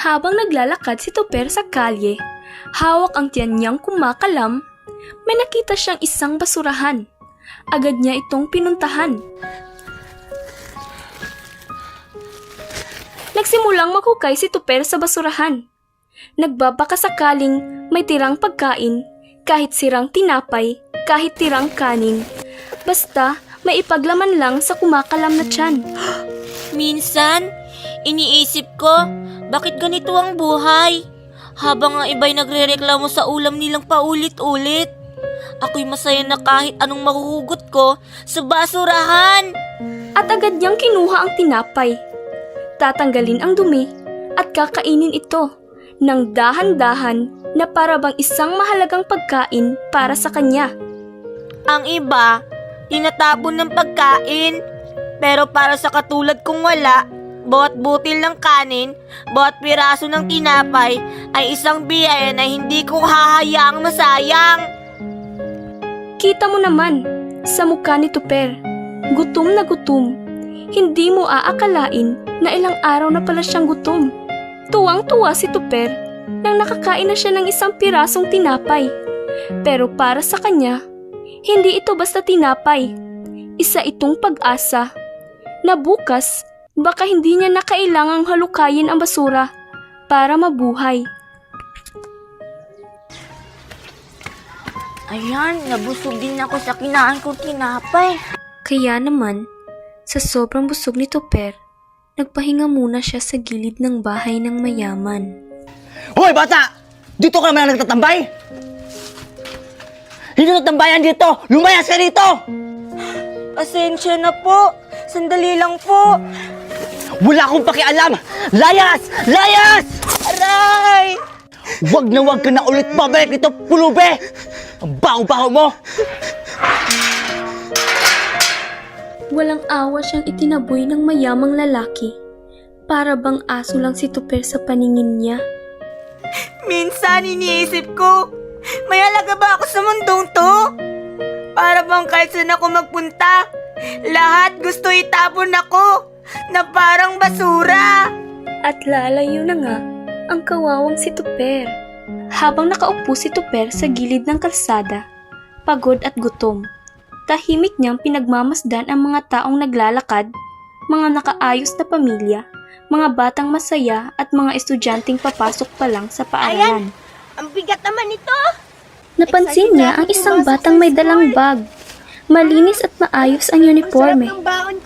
Habang naglalakad si Tuper sa kalye, hawak ang tiyan niyang kumakalam, may nakita siyang isang basurahan. Agad niya itong pinuntahan. Nagsimulang maghukay si Tuper sa basurahan. Nagbabaka sakaling may tirang pagkain, kahit sirang tinapay, kahit tirang kanin. Basta may ipaglaman lang sa kumakalam na tiyan. Minsan, iniisip ko, bakit ganito ang buhay? Habang ang iba'y nagrereklamo sa ulam nilang paulit-ulit, ako'y masaya na kahit anong mahuhugot ko sa basurahan. At agad niyang kinuha ang tinapay. Tatanggalin ang dumi at kakainin ito ng dahan-dahan na para bang isang mahalagang pagkain para sa kanya. Ang iba, tinatapon ng pagkain. Pero para sa katulad kong wala, bawat butil ng kanin, bawat piraso ng tinapay ay isang biyaya na hindi ko hahayaang masayang. Kita mo naman sa mukha ni Tuper, gutom na gutom. Hindi mo aakalain na ilang araw na pala siyang gutom. Tuwang-tuwa si Tuper nang nakakain na siya ng isang pirasong tinapay. Pero para sa kanya, hindi ito basta tinapay. Isa itong pag-asa na bukas baka hindi niya na kailangang halukayin ang basura para mabuhay. Ayan, nabusog din ako sa kinain kong tinapay. Kaya naman, sa sobrang busog ni Tuper, nagpahinga muna siya sa gilid ng bahay ng mayaman. Hoy bata! Dito ka naman nagtatambay? Hindi nagtambayan dito! Lumayas ka dito! Pasensya na po. Sandali lang po. Wala akong pakialam! Layas! Layas! Aray! Wag ka na ulit babalik dito, pulube! Ang baho-baho mo! Walang awa siyang itinaboy ng mayamang lalaki. Para bang aso lang si Tuper sa paningin niya. Minsan iniisip ko, may halaga ba ako sa mundong to? Para bang kahit saan ako magpunta, lahat gusto itapon ako na parang basura. At lalayo na nga ang kawawang si Tuper. Habang nakaupo si Tuper sa gilid ng kalsada, pagod at gutom, tahimik niyang pinagmamasdan ang mga taong naglalakad, mga nakaayos na pamilya, mga batang masaya at mga estudyanteng papasok pa lang sa paaralan. Ang bigat naman ito. Napansin niya ang isang batang may dalang bag. Malinis at maayos ang uniforme.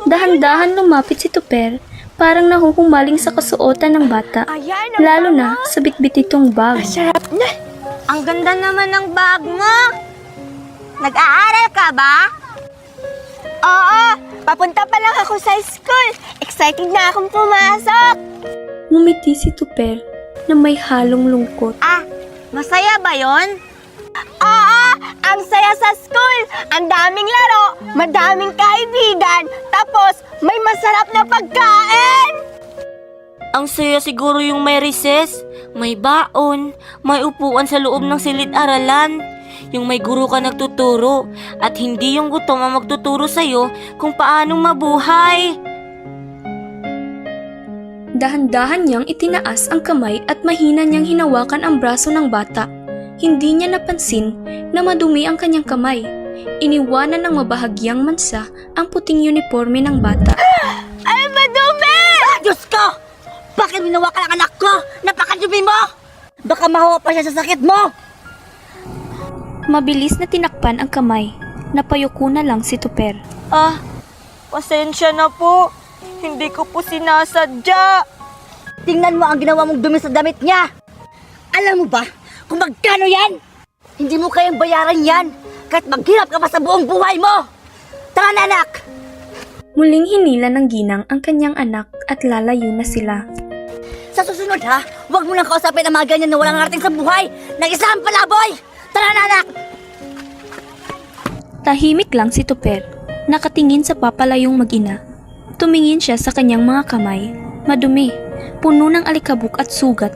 Dahan-dahan lumapit si Tuper, parang nahuhumaling sa kasuotan ng bata, lalo na sa bitbit nitong bag. Sarap na. Ang ganda naman ng bag mo. Nag-aaral ka ba? Oo, papunta pa lang ako sa school. Excited na akong pumasok. Ngumiti si Tuper na may halong lungkot. Masaya ba yon? Oo, ang saya sa school. Ang daming laro, madaming kaibigan, tapos may masarap na pagkain. Ang saya siguro yung may recess, may baon, may upuan sa loob ng silid-aralan. Yung may guro ka nagtuturo at hindi yung gutom ang magtuturo sa'yo kung paanong mabuhay. Dahan-dahan niyang itinaas ang kamay at mahina niyang hinawakan ang braso ng bata. Hindi niya napansin na madumi ang kanyang kamay. Iniwanan ng mabahagyang mansa ang puting uniforme ng bata. Ay, madumi! Diyos ko! Bakit minawakan ang anak ko? Napakadumi mo! Baka mahawa pa siya sa sakit mo! Mabilis na tinakpan ang kamay. Napayuko na lang si Tuper. Pasensya na po. Hindi ko po sinasadya. Tingnan mo ang ginawa mong dumi sa damit niya. Alam mo ba kung magkano yan? Hindi mo kayang bayaran yan kahit maghirap ka pa sa buong buhay mo. Tara na, anak! Muling hinila ng ginang ang kanyang anak at lalayo na sila. Sa susunod ha, huwag mo nang kausapin ang mga ganyan na walang narating sa buhay ng isang palaboy. Tara na, anak! Tahimik lang si Tuper, nakatingin sa papalayong mag-ina. Tumingin siya sa kanyang mga kamay, madumi, puno ng alikabok at sugat.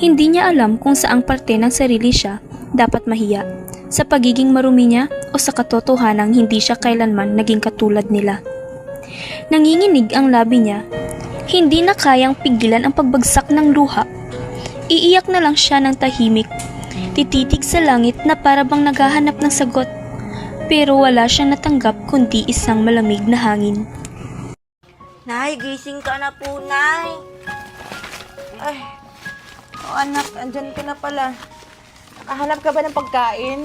Hindi niya alam kung saang parte ng sarili siya dapat mahiya, sa pagiging marumi niya o sa katotohanang hindi siya kailanman naging katulad nila. Nanginginig ang labi niya, hindi na kayang pigilan ang pagbagsak ng luha. Iiyak na lang siya ng tahimik. Tititig sa langit na para bang naghahanap ng sagot. Pero wala siyang natanggap kundi isang malamig na hangin. Nay, gising ka na po, Nay. Ay, oh anak, andyan ka na pala. Nakahanap ka ba ng pagkain?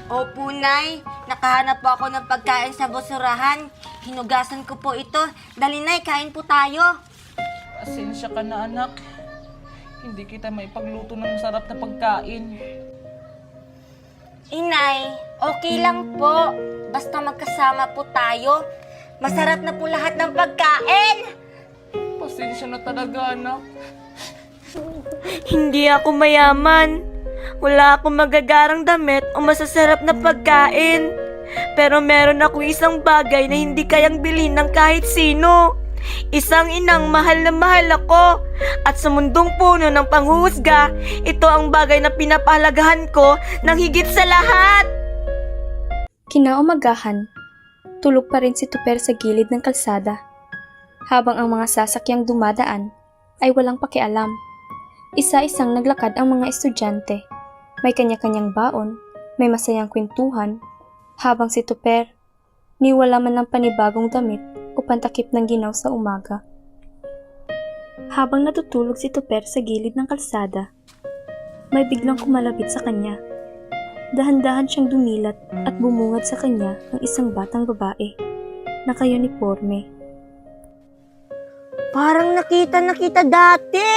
Opo, Nay. Nakahanap po ako ng pagkain sa basurahan. Hinugasan ko po ito. Dali, Nay, kain po tayo. Pasensya ka na, anak. Hindi kita maipagluto ng masarap na pagkain. Inay, okay lang po. Basta magkasama po tayo. Masarap na po lahat ng pagkain. Pasensya na talaga, anak. Hindi ako mayaman. Wala akong magagarang damit o masasarap na pagkain. Pero meron ako isang bagay na hindi kayang bilhin ng kahit sino. Isang inang mahal na mahal ako. At sa mundong puno ng panghuhusga, ito ang bagay na pinapahalagahan ko ng higit sa lahat. Kinaumagahan, tulog pa rin si Tuper sa gilid ng kalsada, habang ang mga sasakyang dumadaan ay walang pakialam. Isa-isang naglakad ang mga estudyante. May kanya-kanyang baon, may masayang kwentuhan, habang si Tuper, ni wala man ng panibagong damit o pantakip ng ginaw sa umaga. Habang natutulog si Tuper sa gilid ng kalsada, may biglang kumalapit sa kanya. Dahan-dahan siyang dumilat at bumungad sa kanya ang isang batang babae, naka-uniforme. Parang nakita dati.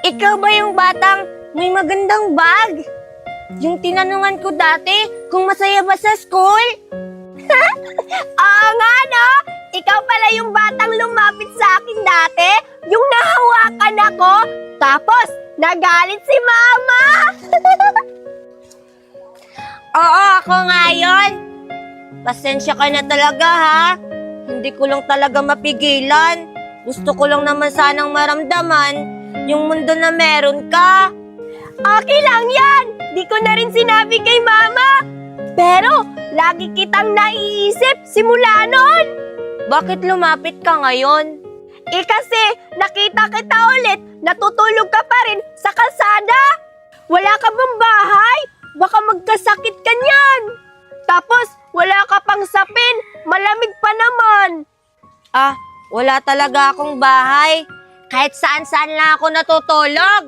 Ikaw ba yung batang may magandang bag? Yung tinanungan ko dati kung masaya ba sa school? Oo nga, no? Ikaw pala yung batang lumapit sa akin dati? Yung nahawakan ako? Tapos, nagalit si Mama? Oo, ako nga yun. Pasensya ka na talaga, ha? Hindi ko lang talaga mapigilan. Gusto ko lang naman sanang maramdaman yung mundo na meron ka. Okay lang yan. Di ko na rin sinabi kay Mama. Pero, lagi kitang naiisip simula noon. Bakit lumapit ka ngayon? Kasi, nakita kita ulit, natutulog ka pa rin sa kalsada. Wala ka bang bahay? Baka magkasakit ka niyan. Tapos, wala ka pang sapin, malamig pa naman. Wala talaga akong bahay. Kahit saan-saan lang ako natutulog.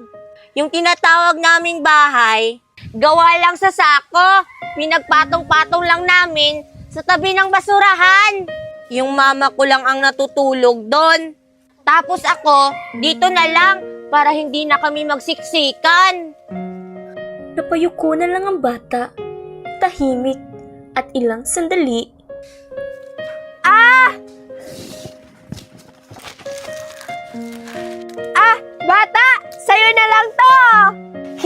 Yung tinatawag naming bahay, gawa lang sa sako. Pinagpatong-patong lang namin sa tabi ng basurahan. Yung mama ko lang ang natutulog doon. Tapos ako, dito na lang para hindi na kami magsiksikan. Napayuko na lang ang bata, tahimik, at ilang sandali. Bata, sa'yo na lang to.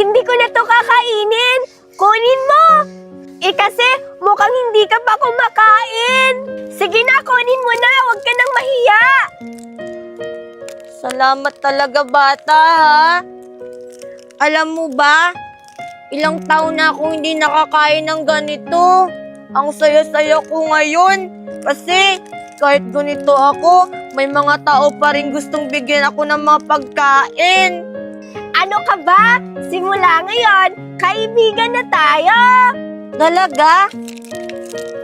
Hindi ko na to kakainin. Kunin mo. Kasi mukhang hindi ka pa kumakain. Sige na, kunin mo na. Huwag ka nang mahiya. Salamat talaga, bata, ha? Alam mo ba, ilang taon na akong hindi nakakain ng ganito. Ang saya-saya ko ngayon. Kasi kahit ganito ako, may mga tao pa rin gustong bigyan ako ng mga pagkain. Ano ka ba? Simula ngayon, kaibigan na tayo. Talaga?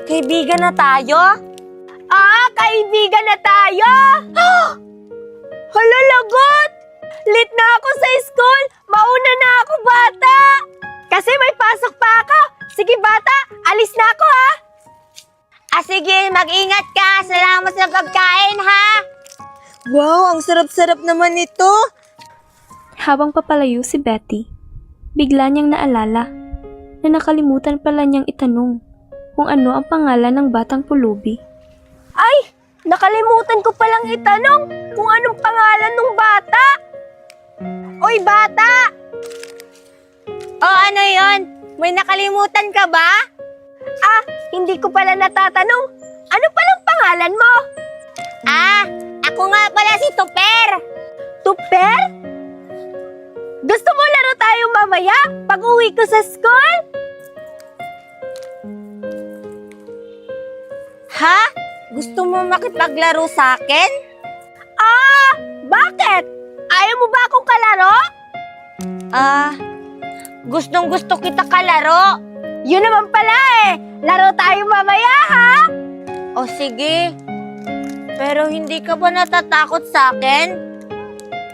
Kaibigan na tayo? Kaibigan na tayo. Hala, lagot! Late na ako sa school. Mauna na ako, bata. Kasi may pasok pa ako. Sige, bata, alis na ako, ha? Sige, mag-ingat ka. Salamat sa pagkain, ha? Wow, ang sarap-sarap naman ito. Habang papalayo si Betty, bigla niyang naalala na nakalimutan pala niyang itanong kung ano ang pangalan ng batang pulubi. Ay, nakalimutan ko palang itanong kung anong pangalan ng bata. Oy, bata! Ano yon? May nakalimutan ka ba? Hindi ko pala natatanong. Ano palang pangalan mo? Ako nga pala si Tuper. Tuper? Gusto mo laro tayo mamaya pag uwi ko sa school? Ha? Gusto mo makipaglaro sa akin? Bakit? Ayaw ba akong kalaro? Gustong gusto kita kalaro. Yun naman pala eh. Laro tayo mamaya, ha? O sige. Pero hindi ka ba natatakot sa akin?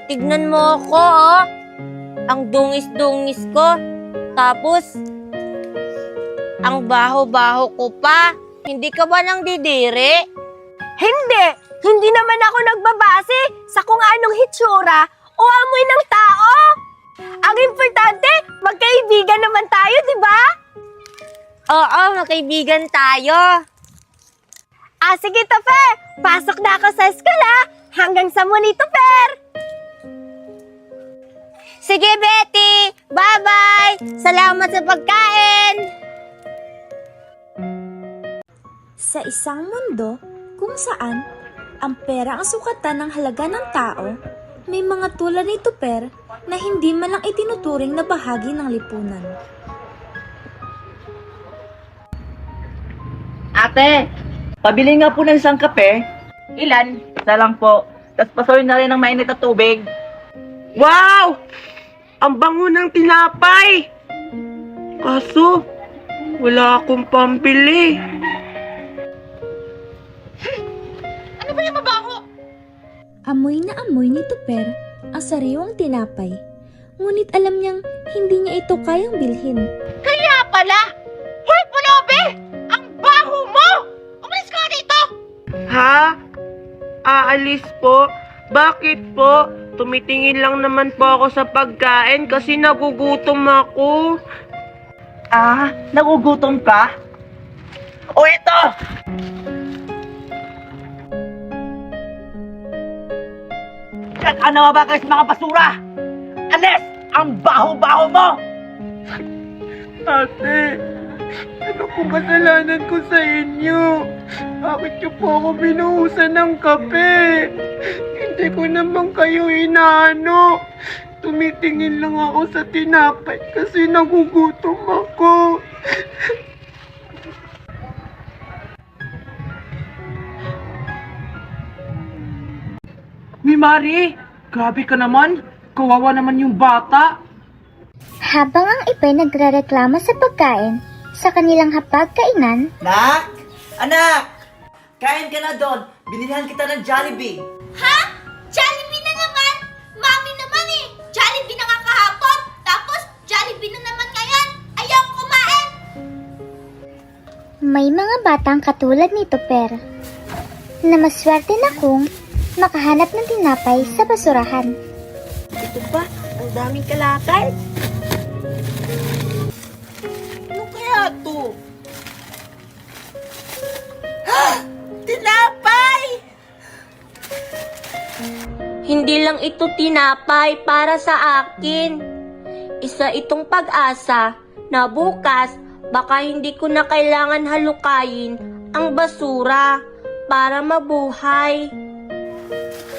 Tignan mo ako, oh. Ang dungis-dungis ko. Tapos, ang baho-baho ko pa. Hindi ka ba nang didiri? Hindi. Hindi naman ako nagbabase sa kung anong hitsura o amoy ng tao. Ang importante, magkaibigan naman tayo, di ba? Oo, magkaibigan tayo. Sige, Topper. Pasok na ako sa school, ha? Hanggang sa muli, Topper. Sige, Betty. Bye-bye. Salamat sa pagkain. Sa isang mundo kung saan ang pera ang sukatan ng halaga ng tao, may mga tulad ni Tupper na hindi man lang itinuturing na bahagi ng lipunan. Ate, pabili nga po ng isang kape. Ilan? Isa lang po. Tapos pasuyin na rin ng mainit na tubig. Wow! Ang bango ng tinapay! Kaso, wala akong pambili. Amoy na amoy ni Tupper ang sariwang tinapay. Ngunit alam niyang hindi niya ito kayang bilhin. Kaya pala! Hoy, Pulobe! Ang baho mo! Umalis ka dito! Ha? Aalis po? Bakit po? Tumitingin lang naman po ako sa pagkain kasi nagugutom ako. Nagugutom ka? O ito! Ano ba kayo sa mga basura? Alis! Ang baho-baho mo! Ate, ano kung kasalanan ko sa inyo? Bakit niyo po ako binuhusan ng kape? Hindi ko naman kayo inaano. Tumitingin lang ako sa tinapay kasi nagugutom ako. Mari, grabe ka naman. Kawawa naman yung bata. Habang ang ipay nagrereklamo sa pagkain sa kanilang hapag-kainan, Nak! Anak! Kain ka na doon. Binilhan kita ng Jollibee. Ha? Jollibee na naman? Mami naman eh. Jollibee na nga kahapon. Tapos, Jollibee na naman ngayon. Ayaw kumain. may mga batang katulad ni Tupper na maswerte na kung makahanap ng tinapay sa basurahan. Ito ba? Ang daming kalakal. Ano kaya to? Tinapay! Hindi lang ito tinapay para sa akin. Isa itong pag-asa na bukas baka hindi ko na kailangan halukayin ang basura para mabuhay.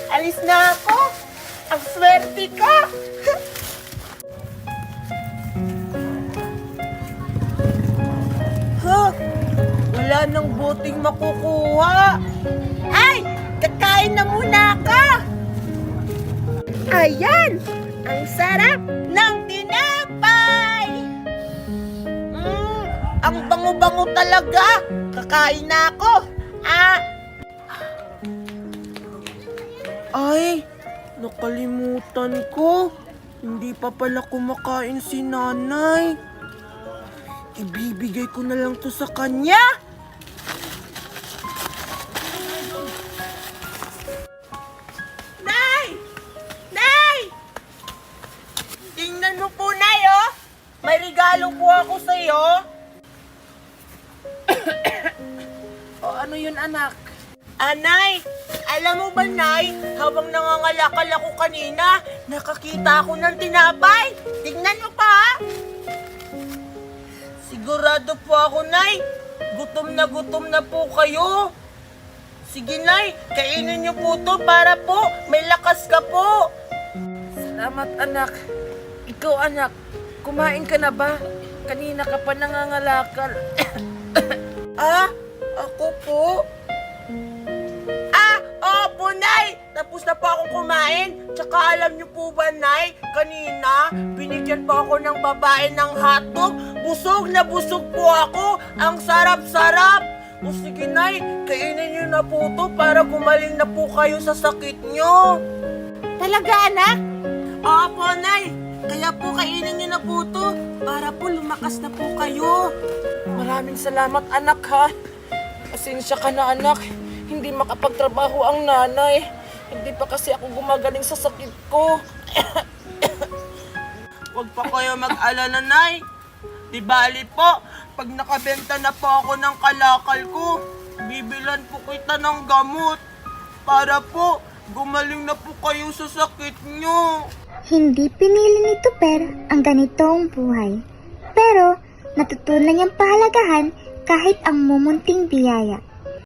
Alis na ako! Ang swerte ko! Wala nang buting makukuha. Ay! Kakain na muna ako! Ayan! Ang sarap ng tinapay! Ang bango-bango talaga! Kakain na ako! Ay! Nakalimutan ko. Hindi pa pala kumakain si nanay. Ibibigay ko na lang to sa kanya. Nay! Nay! Tingnan mo po, Nay, oh. May regalo po ako sa'yo. O, ano yun, anak? Anay, alam mo ba, Nay, habang nangangalakal ako kanina, nakakita ako ng tinapay. Tingnan mo pa, ha? Sigurado po ako, Nay. Gutom na po kayo. Sige, Nay, kainin niyo po to para po may lakas ka po. Salamat, anak. Ikaw, anak, kumain ka na ba? Kanina ka pa nangangalakal. Ako po? Opo, Nay. Tapos na po akong kumain. Tsaka alam niyo po ba, Nay, kanina, binigyan po ako ng babae ng hotdog. Busog na busog po ako. Ang sarap-sarap. O sige, Nay, kainin niyo na po to para gumaling na po kayo sa sakit niyo. Talaga, anak? Oo po, Nay. Kaya po kainin niyo na po to para po lumakas na po kayo. Maraming salamat, anak, ha? Pasensya ka na, anak. Hindi makapagtrabaho ang nanay. Hindi pa kasi ako gumagaling sa sakit ko. Huwag pa kayo mag-alala, Nay. Di bali po, pag nakabenta na po ako ng kalakal ko, bibilan po kita ng gamot para po gumaling na po kayo sa sakit nyo. Hindi pinili ni Tuper ang ganitong buhay. Pero natutunan niyang pahalagahan kahit ang mumunting biyaya.